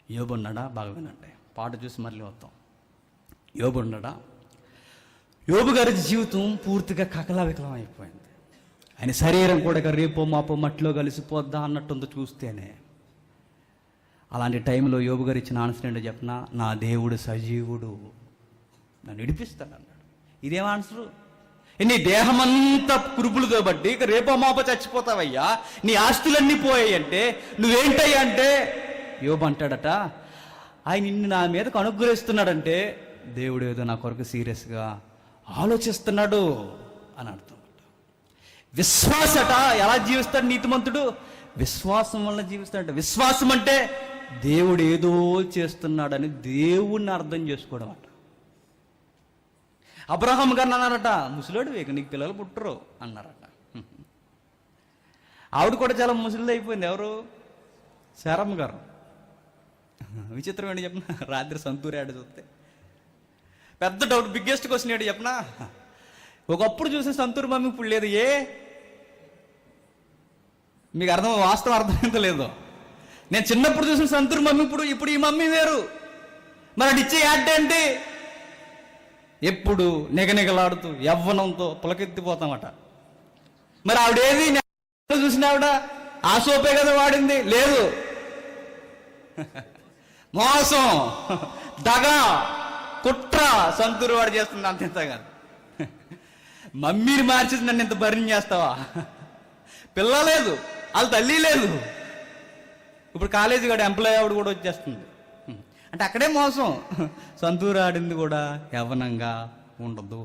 యోబు ఉన్నాడా? బాగా వినండి, పాట చూసి మళ్ళీ వద్దాం. యోబు ఉన్నాడా? యోబు గారి జీవితం పూర్తిగా కకలావికలం అయిపోయింది. ఆయన శరీరం కూడా రేపో మాపో మట్టిలో కలిసిపోద్దా అన్నట్టుందో చూస్తేనే. అలాంటి టైంలో యోబు గారు ఇచ్చిన ఆన్సర్ ఏంటో చెప్పిన, నా దేవుడు సజీవుడు, నన్ను విడిపిస్తాడు అన్నాడు. ఇదేం ఆన్సరు? నీ దేహమంతా కురుపులతో బట్టి ఇక రేపో మాపో చచ్చిపోతావయ్యా, నీ ఆస్తులన్నీ పోయాయి అంటే నువ్వేంటయ్యా అంటే యోబు అంటాడట, ఆయన నిన్ను నా మీదకు అనుగ్రహిస్తున్నాడంటే దేవుడు ఏదో నా కొరకు సీరియస్గా ఆలోచిస్తున్నాడు అని అర్థం. విశ్వాసట ఎలా జీవిస్తాడు నీతిమంతుడు? విశ్వాసం వలన జీవిస్తాడంట. విశ్వాసం అంటే దేవుడు ఏదో చేస్తున్నాడని దేవుణ్ణి అర్థం చేసుకోవడం అట. అబ్రహాం గారిని అన్నారట, ముసలోడు వేగ నీకు పిల్లలు పుట్టరు అన్నారట. ఆవిడ కూడా చాలా ముసలిది అయిపోయింది. ఎవరు? శారమ్మ గారు. విచిత్రం ఏంటి చెప్పిన, రాత్రి సంతూరి ఆడ చూస్తే పెద్ద డౌట్, బిగ్గెస్ట్ క్వశ్చన్ ఏంటి చెప్పిన, ఒకప్పుడు చూసిన సంతూరి మమ్మీ ఇప్పుడు లేదు. మీకు వాస్తవం అర్థమైందో లేదో? నేను చిన్నప్పుడు చూసిన సంతూరి మమ్మీ ఇప్పుడు ఈ మమ్మీ వేరు. మరి అది ఇచ్చే యాడ్ ఏంటి? ఎప్పుడు నిగనిగలాడుతూ యవ్వనంతో పులకెత్తిపోతామట. మరి ఆవిడేది చూసిన ఆవిడ ఆ సోపే కదా వాడింది. లేదు, మోసం, దగా, కుట్ర సంతూరు వాడు చేస్తుంది అంతేగా. మమ్మీని మార్చేసి నన్ను ఇంత భర్యం చేస్తావా? పిల్ల లేదు, వాళ్ళ తల్లి లేదు. ఇప్పుడు కాలేజీ కూడా ఎంప్లాయ్ ఆవిడ కూడా వచ్చేస్తుంది. అంటే అక్కడే మోసం. సంతూరు ఆడింది కూడా యవ్వనంగా ఉండదు.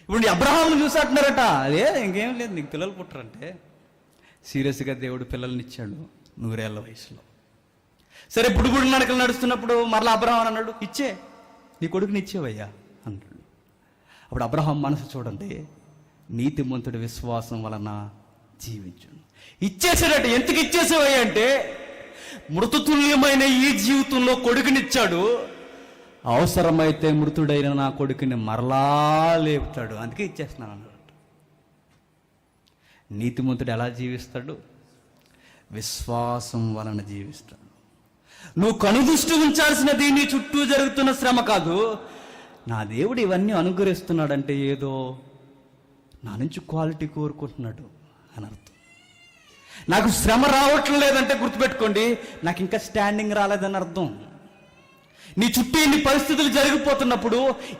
ఇప్పుడు అబ్రహామును చూసాంటున్నారట, అదే ఇంకేం లేదు, నీకు పిల్లలు పుట్టరంటే సీరియస్గా దేవుడు పిల్లల్నిచ్చాడు 100 ఏళ్ల వయసులో. సరే బుడుబుడు నడకలు నడుస్తున్నప్పుడు మరలా అబ్రహాం అన్నాడు, ఇచ్చే నీ కొడుకుని ఇచ్చేవయ్యా అన్నాడు. అప్పుడు అబ్రహాం మనసు చూడండి, నీతిమంతుడి విశ్వాసం వలన జీవించును. ఇచ్చేసాడట. ఎందుకు ఇచ్చేసేవయ్యా అంటే, మృతతుల్యమైన ఈ జీవితంలో కొడుకునిచ్చాడు, అవసరమైతే మృతుడైన నా కొడుకుని మరలా లేపుతాడు, అందుకే ఇచ్చేస్తున్నాను అన్నాడు. నీతిమంతుడు ఎలా జీవిస్తాడు? విశ్వాసం వలన జీవిస్తాడు. నువ్వు కనుదృష్టి ఉంచాల్సినది నీ చుట్టూ జరుగుతున్న శ్రమ కాదు. నా దేవుడు ఇవన్నీ అనుగ్రహిస్తున్నాడంటే ఏదో నా నుంచి క్వాలిటీ కోరుకుంటున్నాడు అని అర్థం. నాకు శ్రమ రావట్లేదు లేదంటే గుర్తుపెట్టుకోండి, నాకు ఇంకా స్టాండింగ్ రాలేదని అర్థం. నీ చుట్టూ ఇన్ని పరిస్థితులు జరిగిపోతున్నప్పుడు,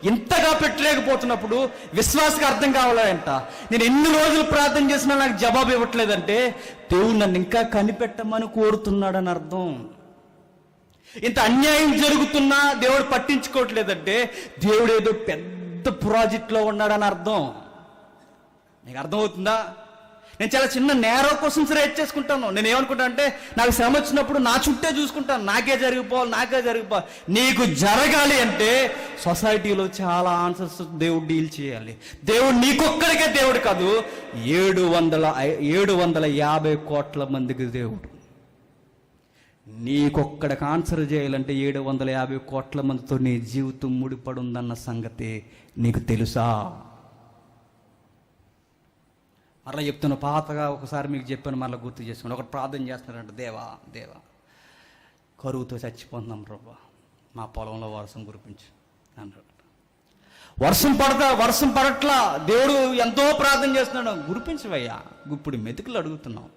ఇంతగా పెట్టలేకపోతున్నప్పుడు విశ్వాసకు అర్థం కావాలంట. నేను ఎన్ని రోజులు ప్రార్థన చేసినా నాకు జవాబు ఇవ్వట్లేదంటే దేవుడు నన్ను ఇంకా కనిపెట్టమని కోరుతున్నాడని అర్థం. ఇంత అన్యాయం జరుగుతున్నా దేవుడు పట్టించుకోవట్లేదంటే దేవుడు ఏదో పెద్ద ప్రాజెక్ట్లో ఉన్నాడని అర్థం. నీకు అర్థమవుతుందా? నేను చాలా చిన్న నేరో క్వశ్చన్స్ రేట్ చేసుకుంటాను. నేను ఏమనుకుంటా అంటే, నాకు శ్రమ వచ్చినప్పుడు నా చుట్టే చూసుకుంటాను, నాకే జరిగిపోవాలి. నీకు జరగాలి అంటే సొసైటీలో చాలా ఆన్సర్స్ దేవుడు డీల్ చేయాలి. దేవుడు నీకొక్కడికే దేవుడు కాదు, 750 కోట్ల మందికి దేవుడు. నీకొక్కడికి ఆన్సర్ చేయాలంటే 750 కోట్ల మందితో నీ జీవితం ముడిపడి ఉందన్న సంగతి నీకు తెలుసా? మరలా చెప్తున్న పాతగా ఒకసారి మీకు చెప్పాను, మరలా గుర్తు చేసుకోండి. ఒకటి ప్రార్థన చేస్తున్నారంట, దేవా కరువుతో చచ్చిపోతున్నాం ప్రభా, మా పొలంలో వర్షం కురిపించు అన్నాడు. వర్షం పడట్లా. దేవుడు ఎంతో ప్రార్థన చేస్తున్నాడు, కురిపించవయ్యా, ఇప్పుడు మెతుకులు అడుగుతున్నావు,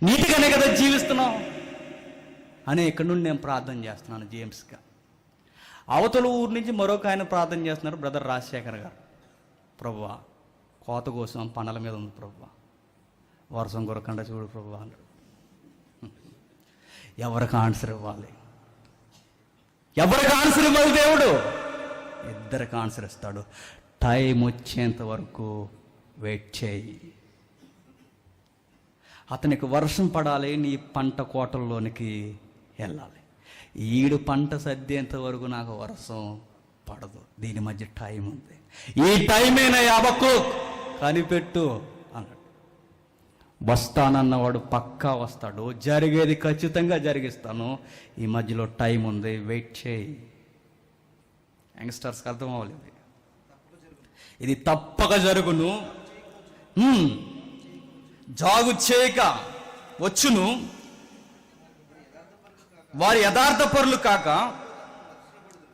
నీటిగానే కదా జీవిస్తున్నావు అని ఇక్కడ నుండి నేను ప్రార్థన చేస్తున్నాను జేమ్స్గా. అవతల ఊరు నుంచి మరొక ఆయన ప్రార్థన చేస్తున్నారు, బ్రదర్ రాజశేఖర్ గారు. ప్రభువా కోత కోసం పనుల మీద ఉంది ప్రభువా, వర్షం కొరకుండా చూడు ప్రభువా అన్నాడు. ఎవరికి ఆన్సర్ ఇవ్వాలి దేవుడు? ఇద్దరికి ఆన్సర్ ఇస్తాడు. టైం వచ్చేంత వరకు వెయిట్ చేయి. అతనికి వర్షం పడాలి, నీ పంట కోటల్లోనికి వెళ్ళాలి. ఈడు పంట సర్దేంత వరకు నాకు వర్షం పడదు, దీని మధ్య టైం ఉంది. ఈ టైమేనా హబక్కూక్, కనిపెట్టు అన్నాడు. వస్తానన్నవాడు పక్కా వస్తాడు, జరిగేది ఖచ్చితంగా జరిగిస్తాను, ఈ మధ్యలో టైం ఉంది, వెయిట్ చేయి. యంగ్స్టర్స్కి అర్థం అవ్వలేదు, ఇది తప్పక జరుగును, జాగు చేయక వచ్చును. వారి యథార్థ పరులు కాక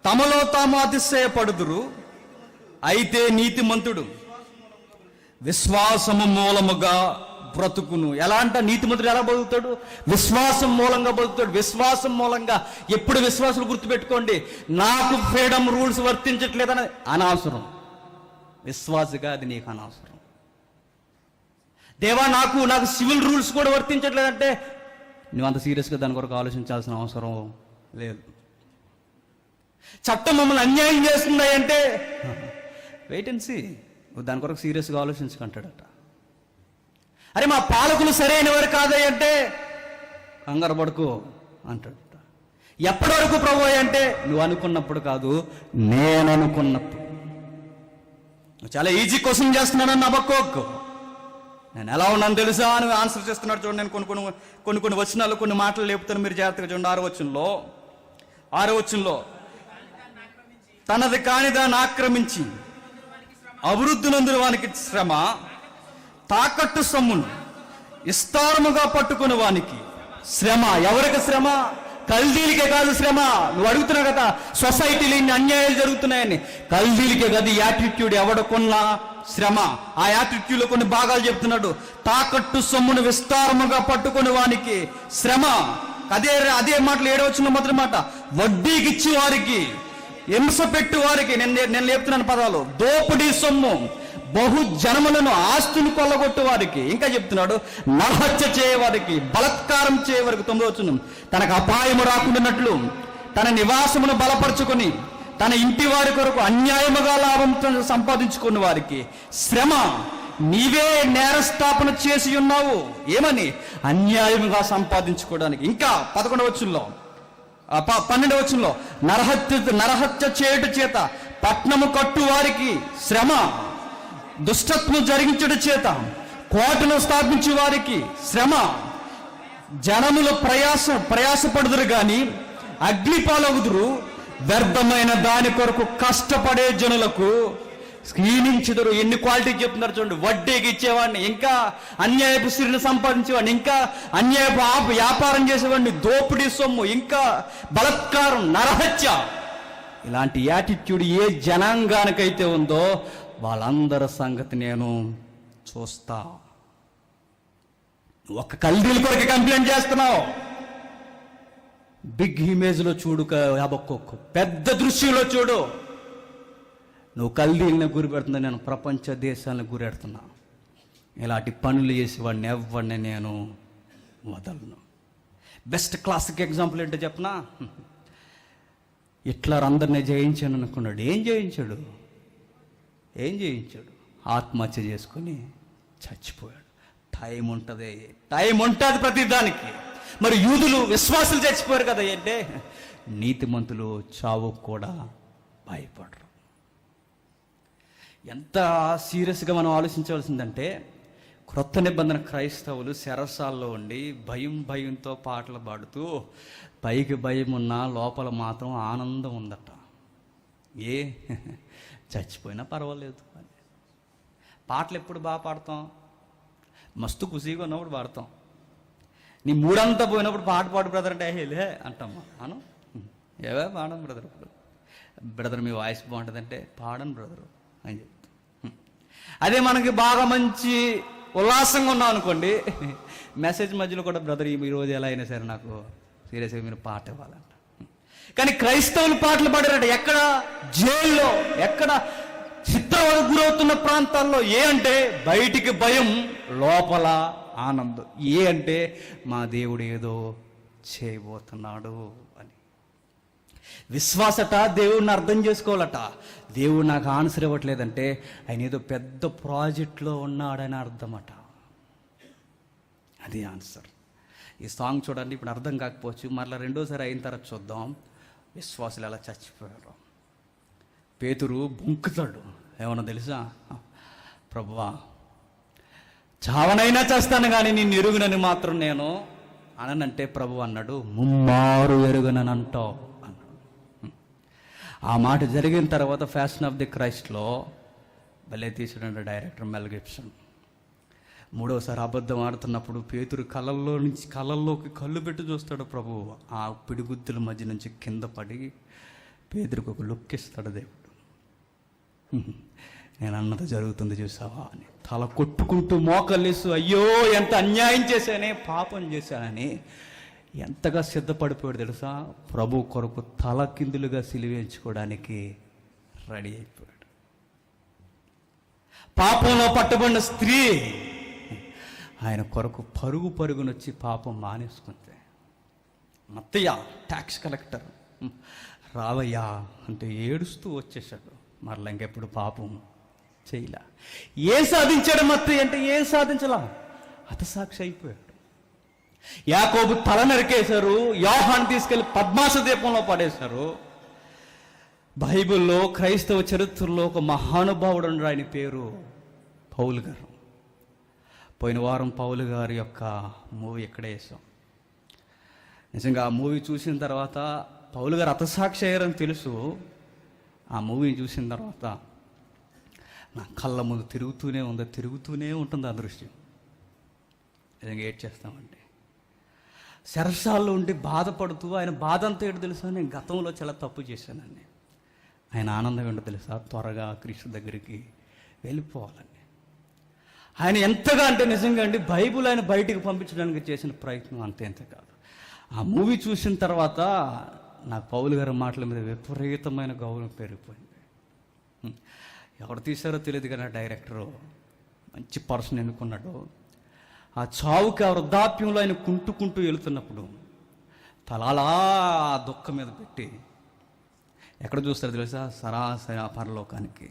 తమలో తాము అతిశయపడుదురు. అయితే నీతిమంతుడు విశ్వాసము మూలముగా బ్రతుకును. ఎలా అంట? నీతిమంతుడు ఎలా బతుకుతాడు? విశ్వాసం మూలంగా బతుకుతాడు. విశ్వాసం మూలంగా. ఎప్పుడు విశ్వాసులు గుర్తుపెట్టుకోండి, నాకు ఫ్రీడమ్ రూల్స్ వర్తించట్లేదని అనవసరం. విశ్వాసగా అది నీకు అనవసరం. దేవా నాకు సివిల్ రూల్స్ కూడా వర్తించట్లేదంటే నువ్వు అంత సీరియస్గా దాని కొరకు ఆలోచించాల్సిన అవసరం లేదు. చట్టం మమ్మల్ని అన్యాయం చేస్తుంది అంటే వెయిట్ అండ్ సీ, నువ్వు దాని కొరకు సీరియస్గా ఆలోచించుకుంటాడట. అరే మా పాలకులు సరైన వారు కాదంటే కంగారు పడుకో అంటాడట. ఎప్పటి వరకు ప్రభు అంటే నువ్వు అనుకున్నప్పుడు కాదు, నేను అనుకున్నప్పుడు. నువ్వు చాలా ఈజీ క్వశ్చన్ చేస్తున్నానని హబక్కూక్, నేను ఎలా ఉన్నాను తెలుసా అని ఆన్సర్ చేస్తున్నాడు. చూడండి, నేను కొన్ని వచనాలు, కొన్ని మాటలు లేపుతాను, మీరు జాగ్రత్తగా చూడండి. 6వ వచనంలో తనది కాని దాన్ని ఆక్రమించి అభివృద్ధి నందున వానికి శ్రమ, తాకట్టు సొమ్మును విస్తారముగా పట్టుకుని వానికి శ్రమ. ఎవరికి శ్రమ? కల్దీలకే కాదు శ్రమ. నువ్వు అడుగుతున్నావు కదా సొసైటీలో ఇన్ని అన్యాయాలు జరుగుతున్నాయని, కల్దీలకే కాదు. యాటిట్యూడ్ ఎవడుకున్నా శ్రమ. ఆ యాటిట్యూడ్లో కొన్ని భాగాలు చెప్తున్నాడు. తాకట్టు సొమ్మును విస్తారముగా పట్టుకొని వానికి శ్రమ. అదే మాటలు 7వ వచనం మొదటి మాట. వడ్డీకి ఇచ్చి వారికి, హింస పెట్టు వారికి, నేను లేపుతున్నాను పదాలు, దోపిడీ సొమ్ము, బహు జనములను ఆస్తులు కొల్లగొట్టు వారికి, ఇంకా చెప్తున్నాడు నరహత్య చేయవారికి, బలత్కారం చేయవారికి. 9వ వచనం. తనకు అపాయము రాకుండానట్లు తన నివాసమును బలపరుచుకొని తన ఇంటి వారి కొరకు అన్యాయముగా లాభం సంపాదించుకున్న వారికి శ్రమ. నీవే నేరస్థాపన చేసి ఉన్నావు. ఏమని? అన్యాయముగా సంపాదించుకోవడానికి. ఇంకా 11వ వచనంలో 12వ వచనంలో నరహత్య చేయుట చేత పట్నము కట్టు వారికి శ్రమ. దుష్టత్వం జరిగించుట చేత కోటను స్థాపించే వారికి శ్రమ. జనములు ప్రయాసపడుదురు గాని అగ్నిపాలగుదురు, వ్యర్థమైన దాని కొరకు కష్టపడే జనులకు క్షీణించుదురు. ఎన్ని క్వాలిటీ చెప్తున్నారు చూడండి. వడ్డీకి ఇచ్చేవాడిని, ఇంకా అన్యాయపు సిరిని సంపాదించేవాడిని, ఇంకా అన్యాయపు వ్యాపారం చేసేవాడిని, దోపిడీ సొమ్ము, ఇంకా బలత్కారం, నరహత్య. ఇలాంటి యాటిట్యూడ్ ఏ జనాంగానికైతే ఉందో వాళ్ళందరి సంగతి నేను చూస్తా. ఒక కల్దీల కొరకు కంప్లైంట్ చేస్తున్నావు, బిగ్ ఇమేజ్లో చూడు, హబక్కూకు పెద్ద దృశ్యంలో చూడు. నువ్వు కల్దీలను గురి పెడుతున్నా, నేను ప్రపంచ దేశాలను గురెడుతున్నా. ఇలాంటి పనులు చేసేవాడిని ఎవరిని నేను వదలను. బెస్ట్ క్లాసిక్ ఎగ్జాంపుల్ ఏంటో చెప్పనా? హిట్లర్ అందరినీ జయించాను అనుకున్నాడు. ఏం జయించాడు? ఆత్మహత్య చేసుకొని చచ్చిపోయాడు. టైం ఉంటుంది ప్రతిదానికి. మరి యూదులు, విశ్వాసులు చచ్చిపోయారు కదా. అంటే నీతిమంతులు చావు కూడా భయపడరు. ఎంత సీరియస్గా మనం ఆలోచించవలసిందంటే, క్రొత్త నిబంధన క్రైస్తవులు చెరసాల్లో ఉండి భయంతో పాటలు పాడుతూ, పైకి భయం ఉన్నా లోపల మాత్రం ఆనందం ఉందట. చచ్చిపోయినా పర్వాలేదు అని. పాటలు ఎప్పుడు బాగా పాడతాం? మస్తు ఖుషీగా ఉన్నప్పుడు పాడతాం. నీ మూడంతా పోయినప్పుడు పాట పాడు బ్రదర్ అంటే హేలే అంటామ్మా. అను ఏవే పాడను బ్రదర్. ఇప్పుడు బ్రదర్ మీ వాయిస్ బాగుంటుందంటే పాడను బ్రదరు అని చెప్తాం. అదే మనకి బాగా మంచి ఉల్లాసంగా ఉన్నాం అనుకోండి, మెసేజ్ మధ్యలో కూడా బ్రదర్ ఈరోజు ఎలా అయినా సరే నాకు సీరియస్గా మీరు పాట ఇవ్వాలంట. కానీ క్రైస్తవులు పాటలు పాడారట. ఎక్కడ? జైల్లో, ఎక్కడ? చిత్రవదకు గురవుతున్న ప్రాంతాల్లో. అంటే బయటికి భయం, లోపల ఆనందం. అంటే మా దేవుడు ఏదో చేయబోతున్నాడు అని. విశ్వాసట దేవుడిని అర్థం చేసుకోవాలట. దేవుడు నాకు ఆన్సర్ ఇవ్వట్లేదంటే ఆయన ఏదో పెద్ద ప్రాజెక్ట్లో ఉన్నాడని అర్థమట. అది ఆన్సర్. ఈ సాంగ్ చూడండి, ఇప్పుడు అర్థం కాకపోవచ్చు, మరలా రెండోసారి అయిన తర్వాత చూద్దాం. విశ్వాసులు ఎలా చచ్చిపోయారు. పేతురు బొంకుతాడు. ఏమన్నా తెలుసా? ప్రభువా, చావనైనా చేస్తాను కానీ నిన్ను ఎరుగునని మాత్రం నేను అననంటే ప్రభు అన్నాడు, ముమ్మారు ఎరుగనని అంటావు అన్నాడు. ఆ మాట జరిగిన తర్వాత ఫ్యాషన్ ఆఫ్ ది క్రైస్ట్లో భలే తీసాడంటే డైరెక్టర్ మెల్ గిబ్సన్. 3వసారి అబద్ధం ఆడుతున్నప్పుడు పేతురు కళ్ళల్లోకి కళ్ళు పెట్టి చూస్తాడు ప్రభు. ఆ పిడిగుద్దుల మధ్య నుంచి కింద పడి పేతురికి ఒక లుక్ ఇస్తాడు దేవుడు. నేను అన్నది జరుగుతుంది చూసావా అని తల కొట్టుకుంటూ మోకలేసు, అయ్యో ఎంత అన్యాయం చేశానే, పాపం చేశానని ఎంతగా సిద్ధపడిపోయాడు తెలుసా? ప్రభు కొరకు తల కిందులుగా సిలువేయించుకోవడానికి రెడీ అయిపోయాడు. పాపంలో పట్టబడిన స్త్రీ ఆయన కొరకు పరుగునొచ్చి పాపం మానేసుకుంటే, మత్తయ్య ట్యాక్స్ కలెక్టర్ రావయ్యా అంటే ఏడుస్తూ వచ్చేసాడు. మరలా ఇంకెప్పుడు పాపం చేయలే. ఏం సాధించాడు మత్తయ్య అంటే? ఏం సాధించలా, హతసాక్షి అయిపోయాడు. యాకోబు తల నరికేశారు, యోహాను తీసుకెళ్లి పద్మాస దీపంలో పడేశారు. బైబిల్లో క్రైస్తవ చరిత్రలో ఒక మహానుభావుడు ఉన్నాడు, ఆయన పేరు పౌలు గారు. పోయిన వారం పౌలు గారి యొక్క మూవీ ఇక్కడే వేసాం. నిజంగా ఆ మూవీ చూసిన తర్వాత పౌలు గారు హతసాక్షి అయ్యారని తెలుసు. ఆ మూవీ చూసిన తర్వాత నా కళ్ళ ముందు తిరుగుతూనే ఉంటుంది ఆ దృశ్యం. నిజంగా ఏడ్ చేస్తామండి. శరసాల్లో ఉండి బాధపడుతూ, ఆయన బాధ అంతా ఏంటో తెలుసా? నేను గతంలో చాలా తప్పు చేశానని. ఆయన ఆనందం ఏంటో తెలుసా? త్వరగా క్రీస్తు దగ్గరికి వెళ్ళిపోవాలని. ఆయన ఎంతగా అంటే నిజంగా అండి, బైబిల్ ఆయన బయటికి పంపించడానికి చేసిన ప్రయత్నం అంతే కాదు. ఆ మూవీ చూసిన తర్వాత నాకు పౌలు గారి మాటల మీద విపరీతమైన గౌరవం పెరిగిపోయింది. ఎవరు తీశారో తెలియదు కానీ డైరెక్టరు మంచి పర్సన్ ఎన్నుకున్నాడు. ఆ చావుకి ఆ వృద్ధాప్యంలో ఆయన కుంటూ వెళుతున్నప్పుడు తలాలా ఆ దుఃఖం మీద పెట్టి ఎక్కడ చూస్తారో తెలుసా? సరాసరి ఆ పరలోకానికి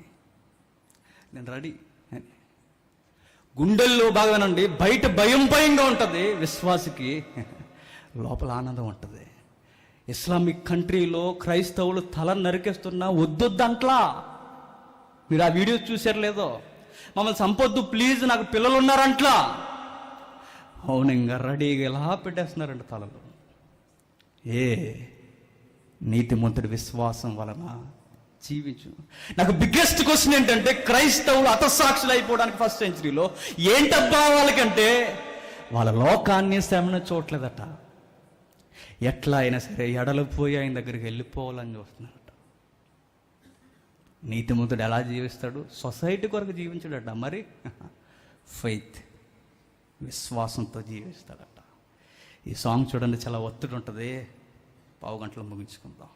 నేను రెడీ అని. గుండెల్లో బాగానండి, బయట భయంగా ఉంటుంది విశ్వాసికి, లోపల ఆనందం ఉంటుంది. ఇస్లామిక్ కంట్రీలో క్రైస్తవులు తల నరికేస్తున్నా వద్దొద్దంట్లా. మీరు ఆ వీడియో చూసారు లేదో? మమ్మల్ని చంపొద్దు ప్లీజ్, నాకు పిల్లలు ఉన్నారంట్లా. మౌనంగా రెడీగా ఇలా పెట్టేస్తున్నారంట తలలు. నీతిమంతుడి విశ్వాసం వలన జీవించు. నాకు బిగ్గెస్ట్ క్వశ్చన్ ఏంటంటే, క్రైస్తవులు హతసాక్షులు అయిపోవడానికి ఫస్ట్ సెంచరీలో ఏంటబ్బా వాళ్ళకంటే, వాళ్ళ లోకాన్ని శ్రమను చూడలేదట. ఎట్లా అయినా సరే ఎడలిపోయి ఆయన దగ్గరికి వెళ్ళిపోవాలని చూస్తున్నారట. నీతిమంతుడు ఎలా జీవిస్తాడు? సొసైటీ కొరకు జీవించాడట. మరి ఫెయిత్, విశ్వాసంతో జీవిస్తాడట. ఈ సాంగ్ చూడండి, చాలా ఒత్తిడి ఉంటుంది. పావు గంటలో ముగించుకుందాం.